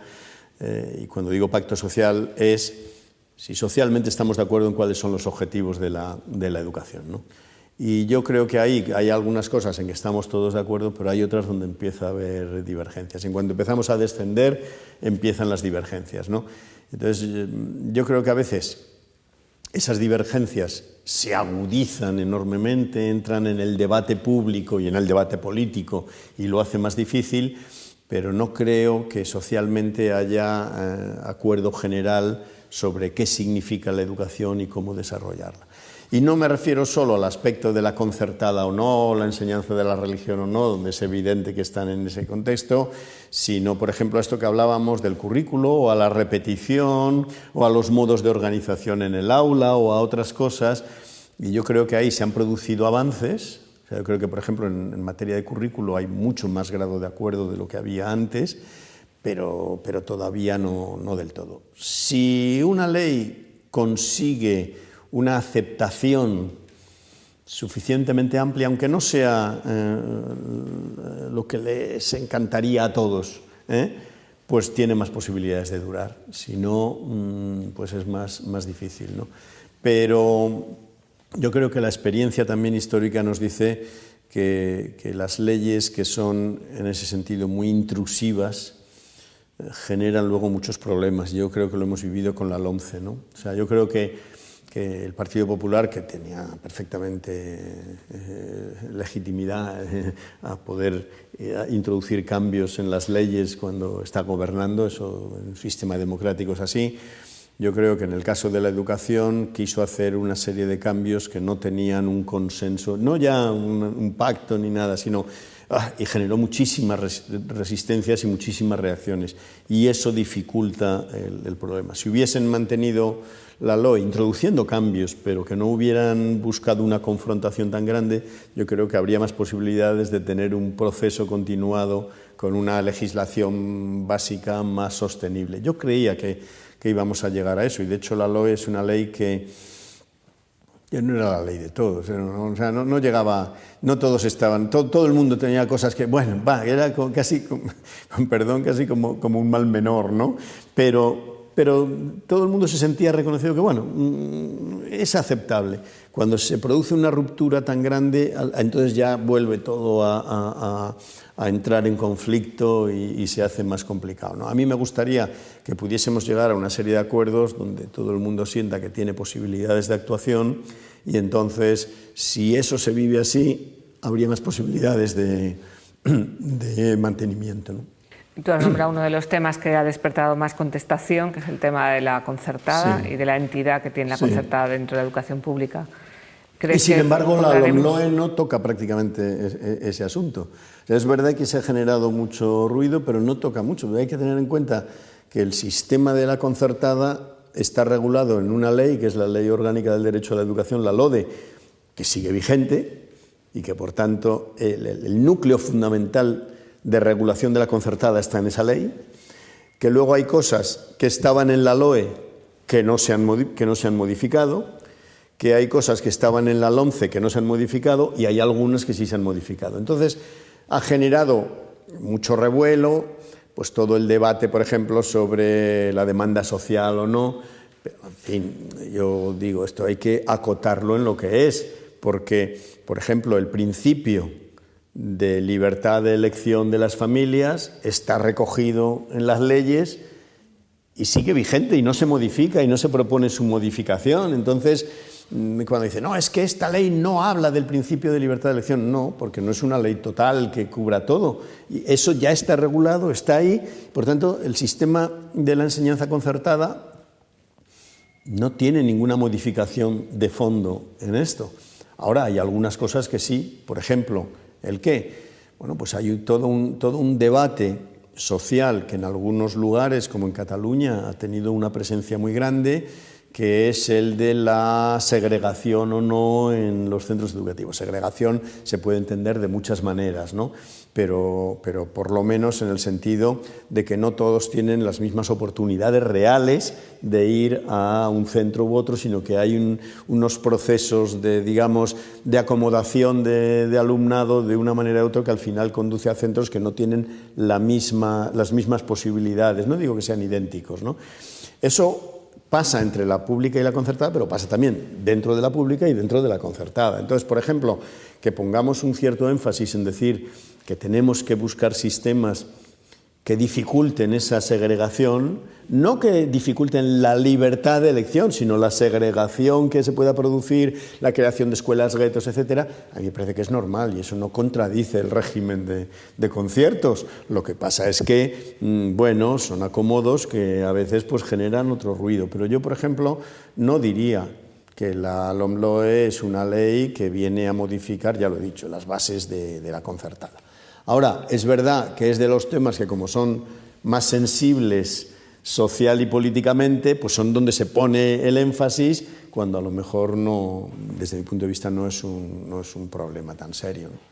y cuando digo pacto social es si socialmente estamos de acuerdo en cuáles son los objetivos de la educación, ¿no? Y yo creo que ahí hay algunas cosas en que estamos todos de acuerdo, pero hay otras donde empieza a haber divergencias. En cuanto empezamos a descender, empiezan las divergencias, ¿no? Entonces, yo creo que a veces esas divergencias se agudizan enormemente, entran en el debate público y en el debate político y lo hace más difícil, pero no creo que socialmente haya acuerdo general sobre qué significa la educación y cómo desarrollarla. Y no me refiero solo al aspecto de la concertada o no, la enseñanza de la religión o no, donde es evidente que están en ese contexto, sino, por ejemplo, a esto que hablábamos del currículo, o a la repetición, o a los modos de organización en el aula, o a otras cosas. Y yo creo que ahí se han producido avances. O sea, yo creo que, por ejemplo, en materia de currículo hay mucho más grado de acuerdo de lo que había antes, pero todavía no del todo. Si una ley consigue una aceptación suficientemente amplia, aunque no sea lo que les encantaría a todos, pues tiene más posibilidades de durar. Si no, pues es más difícil, ¿no? Pero yo creo que la experiencia también histórica nos dice que las leyes que son en ese sentido muy intrusivas generan luego muchos problemas. Yo creo que lo hemos vivido con la LOMCE, ¿no? O sea, yo creo que el Partido Popular, que tenía perfectamente legitimidad a poder introducir cambios en las leyes cuando está gobernando, eso en un sistema democrático es así. Yo creo que en el caso de la educación quiso hacer una serie de cambios que no tenían un consenso, no ya un pacto ni nada, sino y generó muchísimas resistencias y muchísimas reacciones, y eso dificulta el problema. Si hubiesen mantenido la LOE introduciendo cambios, pero que no hubieran buscado una confrontación tan grande, yo creo que habría más posibilidades de tener un proceso continuado con una legislación básica más sostenible. Yo creía que íbamos a llegar a eso, y de hecho la LOE es una ley que ya no era la ley de todos, o sea, no llegaba, no todos estaban, todo el mundo tenía cosas que, bueno, era casi, con perdón, casi como un mal menor, ¿no? Pero todo el mundo se sentía reconocido que, bueno, es aceptable. Cuando se produce una ruptura tan grande, entonces ya vuelve todo a entrar en conflicto y se hace más complicado, ¿no? A mí me gustaría que pudiésemos llegar a una serie de acuerdos donde todo el mundo sienta que tiene posibilidades de actuación, y entonces, si eso se vive así, habría más posibilidades de mantenimiento, ¿no? Tú has nombrado uno de los temas que ha despertado más contestación, que es el tema de la concertada, sí, y de la entidad que tiene la concertada, sí, dentro de la educación pública. Y sin embargo, la LOMLOE no toca prácticamente ese asunto. O sea, es verdad que se ha generado mucho ruido, pero no toca mucho. Hay que tener en cuenta que el sistema de la concertada está regulado en una ley, que es la Ley Orgánica del Derecho a la Educación, la LODE, que sigue vigente, y que, por tanto, el núcleo fundamental de regulación de la concertada está en esa ley, que luego hay cosas que estaban en la LOE que no se han modificado, que hay cosas que estaban en la LOMCE que no se han modificado, y hay algunas que sí se han modificado. Entonces, ha generado mucho revuelo, pues todo el debate, por ejemplo, sobre la demanda social o no, pero, en fin, yo digo, esto hay que acotarlo en lo que es, porque, por ejemplo, el principio de libertad de elección de las familias está recogido en las leyes y sigue vigente y no se modifica y no se propone su modificación. Entonces, cuando dicen, no, es que esta ley no habla del principio de libertad de elección, no, porque no es una ley total que cubra todo. Y eso ya está regulado, está ahí. Por tanto, el sistema de la enseñanza concertada no tiene ninguna modificación de fondo en esto. Ahora, hay algunas cosas que sí, por ejemplo, ¿el qué? Bueno, pues hay todo un debate social que en algunos lugares, como en Cataluña, ha tenido una presencia muy grande, que es el de la segregación o no en los centros educativos. Segregación se puede entender de muchas maneras, ¿no? Pero por lo menos en el sentido de que no todos tienen las mismas oportunidades reales de ir a un centro u otro, sino que hay unos procesos de acomodación de alumnado de una manera u otra que al final conduce a centros que no tienen las mismas posibilidades. No digo que sean idénticos, ¿no? Eso pasa entre la pública y la concertada, pero pasa también dentro de la pública y dentro de la concertada. Entonces, por ejemplo, que pongamos un cierto énfasis en decir que tenemos que buscar sistemas que dificulten esa segregación, no que dificulten la libertad de elección, sino la segregación que se pueda producir, la creación de escuelas guetos, etcétera, a mí me parece que es normal y eso no contradice el régimen de conciertos. Lo que pasa es que, bueno, son acomodos que a veces pues generan otro ruido. Pero yo, por ejemplo, no diría que la LOMLOE es una ley que viene a modificar, ya lo he dicho, las bases de la concertada. Ahora, es verdad que es de los temas que, como son más sensibles social y políticamente, pues son donde se pone el énfasis, cuando a lo mejor no, desde mi punto de vista, no es un problema tan serio, ¿no?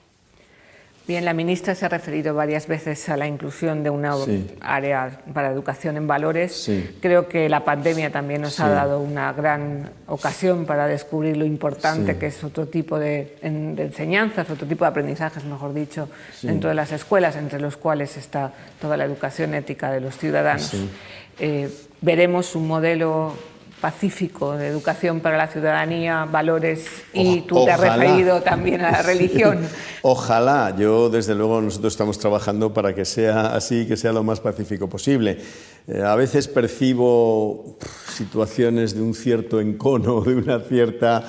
Bien, la ministra se ha referido varias veces a la inclusión de una área para educación en valores. Sí. Creo que la pandemia también nos ha dado una gran ocasión para descubrir lo importante que es otro tipo de enseñanzas, otro tipo de aprendizajes, mejor dicho, dentro de las escuelas, entre los cuales está toda la educación ética de los ciudadanos. Veremos un modelo pacífico de educación para la ciudadanía, valores, y tú te has referido también a la religión. Ojalá, yo desde luego nosotros estamos trabajando para que sea así, que sea lo más pacífico posible. A veces percibo situaciones de un cierto encono, de una cierta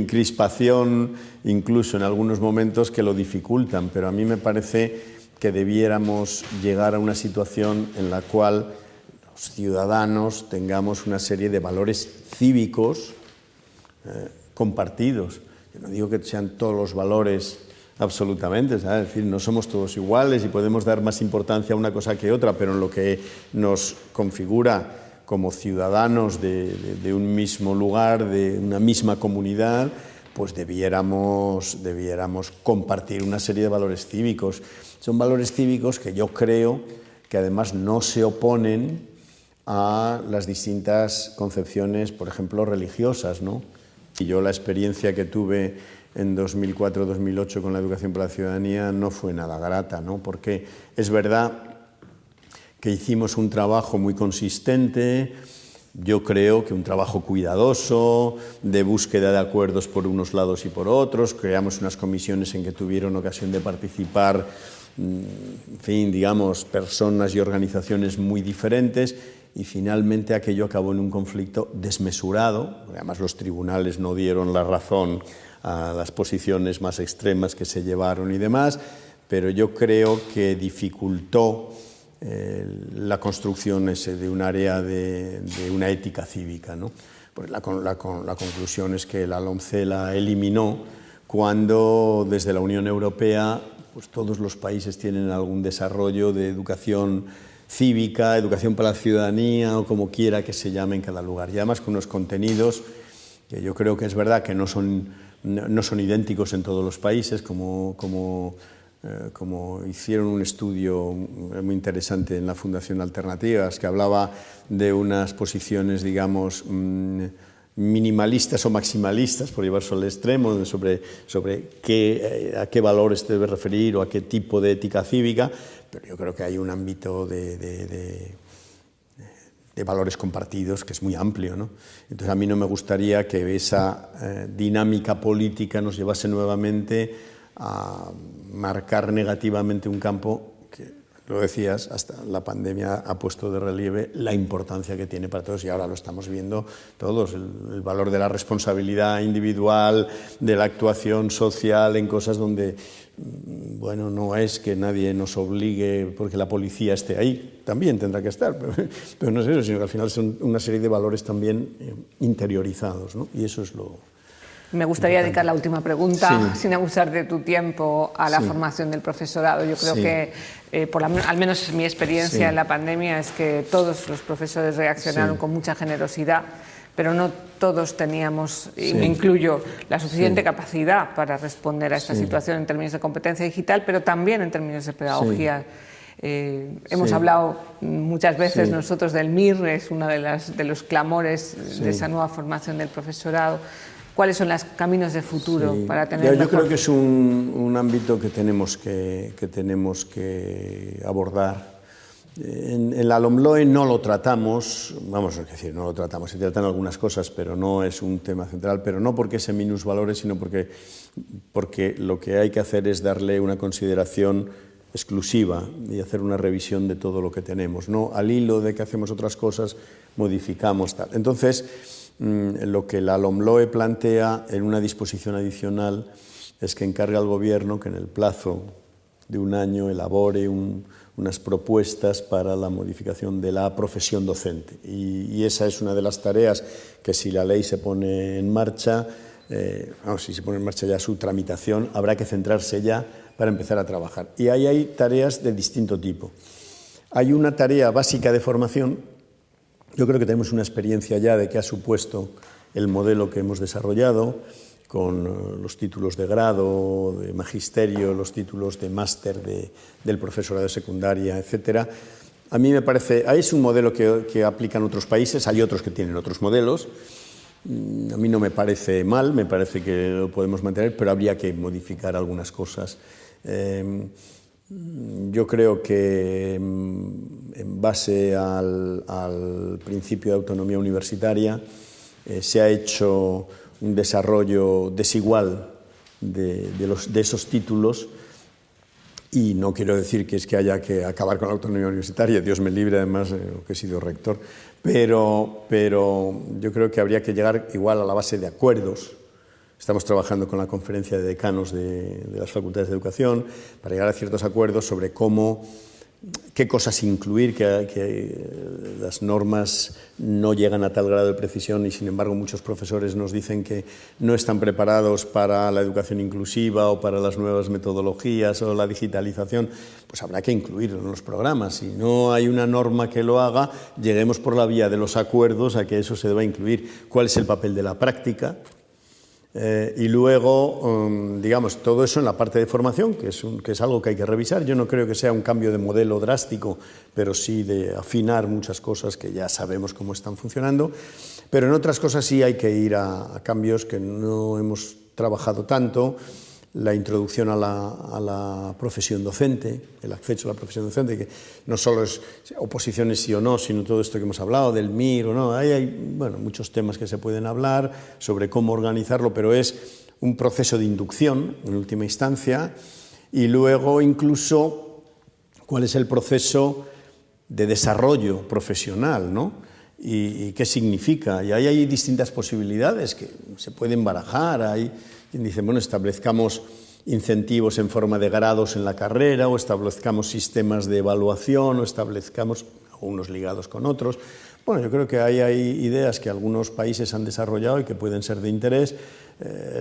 crispación, incluso en algunos momentos que lo dificultan, pero a mí me parece que debiéramos llegar a una situación en la cual ciudadanos tengamos una serie de valores cívicos compartidos. Yo no digo que sean todos los valores absolutamente. ¿Sabes? Es decir, no somos todos iguales y podemos dar más importancia a una cosa que otra, pero en lo que nos configura como ciudadanos de un mismo lugar, de una misma comunidad, pues debiéramos compartir una serie de valores cívicos. Son valores cívicos que yo creo que además no se oponen a las distintas concepciones, por ejemplo, religiosas, ¿no? Y yo la experiencia que tuve en 2004-2008 con la educación para la ciudadanía no fue nada grata, ¿no? Porque es verdad que hicimos un trabajo muy consistente, yo creo que un trabajo cuidadoso, de búsqueda de acuerdos por unos lados y por otros, creamos unas comisiones en que tuvieron ocasión de participar, en fin, digamos, personas y organizaciones muy diferentes, y finalmente aquello acabó en un conflicto desmesurado, además los tribunales no dieron la razón a las posiciones más extremas que se llevaron y demás, pero yo creo que dificultó la construcción de un área de una ética cívica, ¿no? Pues la conclusión es que la LOMCE la eliminó cuando desde la Unión Europea pues todos los países tienen algún desarrollo de educación cívica, educación para la ciudadanía o como quiera que se llame en cada lugar. Y además con unos contenidos que yo creo que es verdad que no son idénticos en todos los países, como hicieron un estudio muy interesante en la Fundación Alternativas, que hablaba de unas posiciones, digamos, minimalistas o maximalistas, por llevarse al extremo, sobre a qué valores te debe referir o a qué tipo de ética cívica, pero yo creo que hay un ámbito de valores compartidos que es muy amplio, ¿no? Entonces a mí no me gustaría que esa dinámica política nos llevase nuevamente a marcar negativamente un campo que, lo decías, hasta la pandemia ha puesto de relieve la importancia que tiene para todos y ahora lo estamos viendo todos, el valor de la responsabilidad individual, de la actuación social en cosas donde, bueno, no es que nadie nos obligue porque la policía esté ahí, también tendrá que estar, pero no es eso, sino que al final son una serie de valores también interiorizados, ¿no? Y eso es lo... Me gustaría dedicar la última pregunta, sin abusar de tu tiempo, a la formación del profesorado. Yo creo que, al menos mi experiencia en la pandemia, es que todos los profesores reaccionaron con mucha generosidad, pero no todos teníamos, y me incluyo, la suficiente capacidad para responder a esta situación en términos de competencia digital, pero también en términos de pedagogía. Hemos hablado muchas veces nosotros del MIR, es uno de los clamores de esa nueva formación del profesorado. ¿Cuáles son los caminos de futuro para tener Yo creo que es un ámbito que tenemos que abordar. En la LOMLOE no lo tratamos, vamos a decir, no lo tratamos, se tratan algunas cosas, pero no es un tema central, pero no porque se minusvalore, sino porque lo que hay que hacer es darle una consideración exclusiva y hacer una revisión de todo lo que tenemos, no al hilo de que hacemos otras cosas, modificamos tal. Entonces, lo que la LOMLOE plantea en una disposición adicional es que encargue al Gobierno que en el plazo de un año elabore unas propuestas para la modificación de la profesión docente. Y esa es una de las tareas que si la ley se pone en marcha, si se pone en marcha ya su tramitación, habrá que centrarse ya para empezar a trabajar. Y ahí hay tareas de distinto tipo. Hay una tarea básica de formación. Yo creo que tenemos una experiencia ya de qué ha supuesto el modelo que hemos desarrollado con los títulos de grado, de magisterio, los títulos de máster del profesorado de secundaria, etcétera. A mí me parece, es un modelo que aplican otros países, hay otros que tienen otros modelos. A mí no me parece mal, me parece que lo podemos mantener, pero habría que modificar algunas cosas. Yo creo que en base al principio de autonomía universitaria se ha hecho un desarrollo desigual de esos títulos y no quiero decir que es que haya que acabar con la autonomía universitaria, Dios me libre además, que he sido rector, pero yo creo que habría que llegar igual a la base de acuerdos. Estamos trabajando con la conferencia de decanos de las facultades de educación para llegar a ciertos acuerdos sobre cómo qué cosas incluir, que las normas no llegan a tal grado de precisión y sin embargo muchos profesores nos dicen que no están preparados para la educación inclusiva o para las nuevas metodologías o la digitalización, pues habrá que incluirlo en los programas. Si no hay una norma que lo haga, lleguemos por la vía de los acuerdos a que eso se deba incluir. ¿Cuál es el papel de la práctica? Y luego, digamos, todo eso en la parte de formación, que es algo que hay que revisar. Yo no creo que sea un cambio de modelo drástico, pero sí de afinar muchas cosas que ya sabemos cómo están funcionando. Pero en otras cosas sí hay que ir a cambios que no hemos trabajado tanto. La introducción a la profesión docente, el acceso a la profesión docente, que no solo es oposiciones sí o no, sino todo esto que hemos hablado, del MIR o no. Ahí hay muchos temas que se pueden hablar sobre cómo organizarlo, pero es un proceso de inducción, en última instancia, y luego incluso cuál es el proceso de desarrollo profesional, ¿no? Y qué significa. Y ahí hay distintas posibilidades que se pueden barajar. Hay quien dice, bueno, establezcamos incentivos en forma de grados en la carrera, o establezcamos sistemas de evaluación, o establezcamos unos ligados con otros. Bueno, yo creo que ahí hay ideas que algunos países han desarrollado y que pueden ser de interés.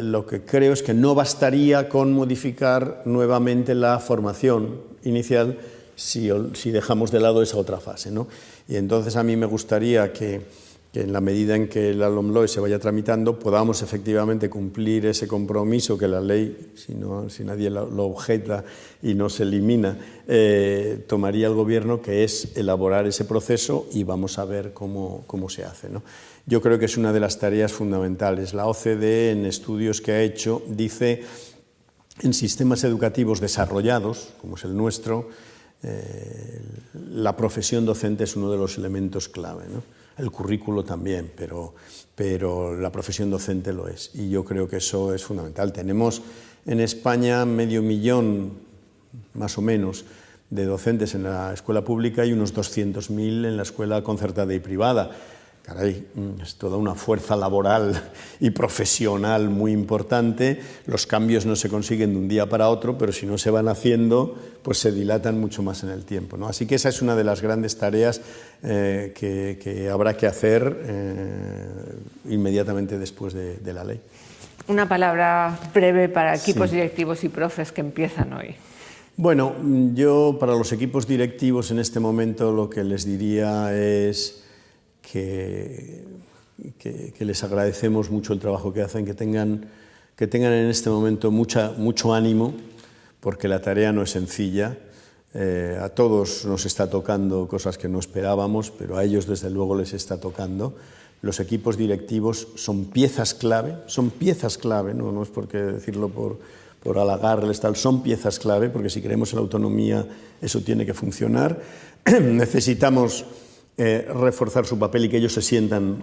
Lo que creo es que no bastaría con modificar nuevamente la formación inicial si dejamos de lado esa otra fase, ¿no? Y entonces a mí me gustaría que en la medida en que la LOMLOE se vaya tramitando podamos efectivamente cumplir ese compromiso que la ley, si nadie lo objeta y no se elimina, tomaría el Gobierno, que es elaborar ese proceso y vamos a ver cómo se hace, ¿no? Yo creo que es una de las tareas fundamentales. La OCDE, en estudios que ha hecho, dice en sistemas educativos desarrollados, como es el nuestro, la profesión docente es uno de los elementos clave, ¿no? El currículo también, pero la profesión docente lo es. Y yo creo que eso es fundamental. Tenemos en España 500.000, más o menos, de docentes en la escuela pública y unos 200.000 en la escuela concertada y privada. Caray, es toda una fuerza laboral y profesional muy importante. Los cambios no se consiguen de un día para otro, pero si no se van haciendo, pues se dilatan mucho más en el tiempo, ¿no? Así que esa es una de las grandes tareas que habrá que hacer inmediatamente después de la ley. Una palabra breve para equipos directivos y profes que empiezan hoy. Bueno, yo para los equipos directivos en este momento lo que les diría es que les agradecemos mucho el trabajo que hacen, que tengan en este momento mucho ánimo, porque la tarea no es sencilla. A todos nos está tocando cosas que no esperábamos, pero a ellos desde luego les está tocando. Los equipos directivos son piezas clave, no es porque decirlo por halagarles, son piezas clave, porque si queremos en la autonomía eso tiene que funcionar. Necesitamos reforzar su papel y que ellos se sientan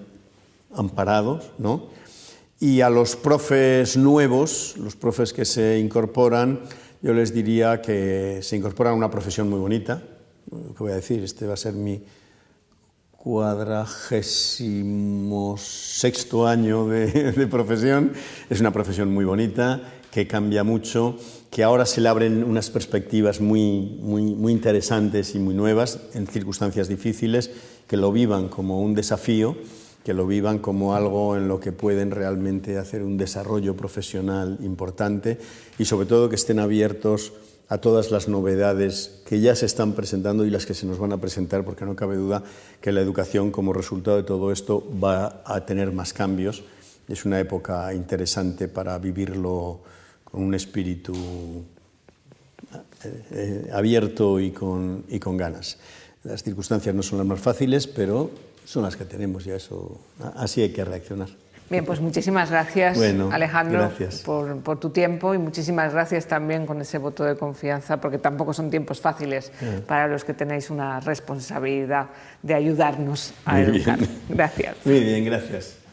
amparados, ¿no? Y a los profes nuevos, los profes que se incorporan, yo les diría que se incorporan a una profesión muy bonita. ¿Qué voy a decir? Este va a ser mi 46º año de profesión. Es una profesión muy bonita, que cambia mucho, que ahora se le abren unas perspectivas muy interesantes y muy nuevas en circunstancias difíciles, que lo vivan como un desafío, que lo vivan como algo en lo que pueden realmente hacer un desarrollo profesional importante y sobre todo que estén abiertos a todas las novedades que ya se están presentando y las que se nos van a presentar, porque no cabe duda que la educación como resultado de todo esto va a tener más cambios. Es una época interesante para vivirlo con un espíritu abierto y con ganas. Las circunstancias no son las más fáciles, pero son las que tenemos, ya eso, así hay que reaccionar. Bien, pues muchísimas gracias, Alejandro, gracias. Por tu tiempo, y muchísimas gracias también con ese voto de confianza, porque tampoco son tiempos fáciles para los que tenéis una responsabilidad de ayudarnos a educar. Gracias. Muy bien, gracias.